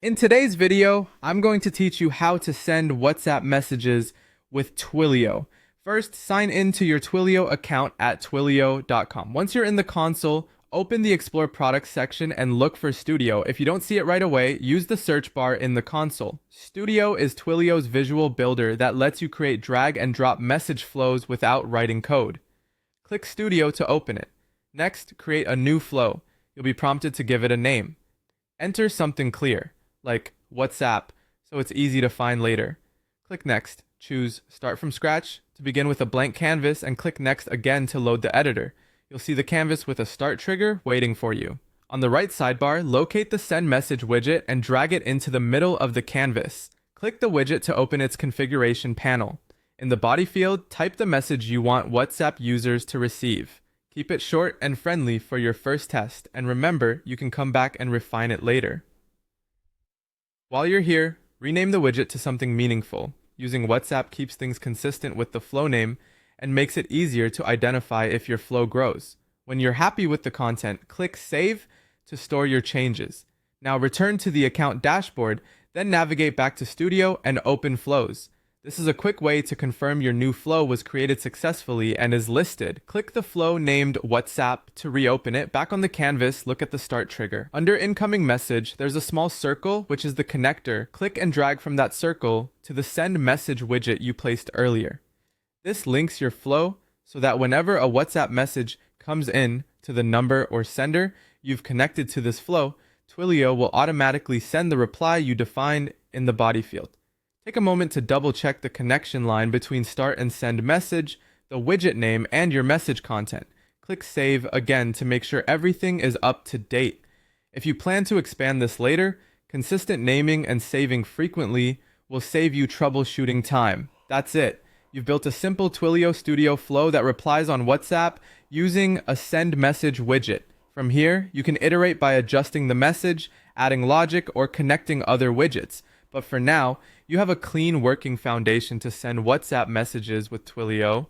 In today's video, I'm going to teach you how to send WhatsApp messages with Twilio. First, sign in to your Twilio account at twilio.com. Once you're in the console, open the Explore Products section and look for Studio. If you don't see it right away, use the search bar in the console. Studio is Twilio's visual builder that lets you create drag and drop message flows without writing code. Click Studio to open it. Next, create a new flow. You'll be prompted to give it a name. Enter something clear, like WhatsApp, so it's easy to find later. Click Next. Choose Start from Scratch to begin with a blank canvas and click Next again to load the editor. You'll see the canvas with a start trigger waiting for you. On the right sidebar, locate the Send Message widget and drag it into the middle of the canvas. Click the widget to open its configuration panel. In the body field, type the message you want WhatsApp users to receive. Keep it short and friendly for your first test, and remember, you can come back and refine it later. While you're here, rename the widget to something meaningful. Using WhatsApp keeps things consistent with the flow name and makes it easier to identify if your flow grows. When you're happy with the content, click Save to store your changes. Now return to the account dashboard, then navigate back to Studio and open Flows. This is a quick way to confirm your new flow was created successfully and is listed. Click the flow named WhatsApp to reopen it. Back on the canvas, look at the start trigger. Under incoming message, there's a small circle, which is the connector. Click and drag from that circle to the send message widget you placed earlier. This links your flow so that whenever a WhatsApp message comes in to the number or sender you've connected to this flow, Twilio will automatically send the reply you defined in the body field. Take a moment to double check the connection line between start and send message, the widget name, and your message content. Click Save again to make sure everything is up to date. If you plan to expand this later, consistent naming and saving frequently will save you troubleshooting time. That's it. You've built a simple Twilio Studio flow that replies on WhatsApp using a send message widget. From here, you can iterate by adjusting the message, adding logic, or connecting other widgets. But for now, you have a clean working foundation to send WhatsApp messages with Twilio.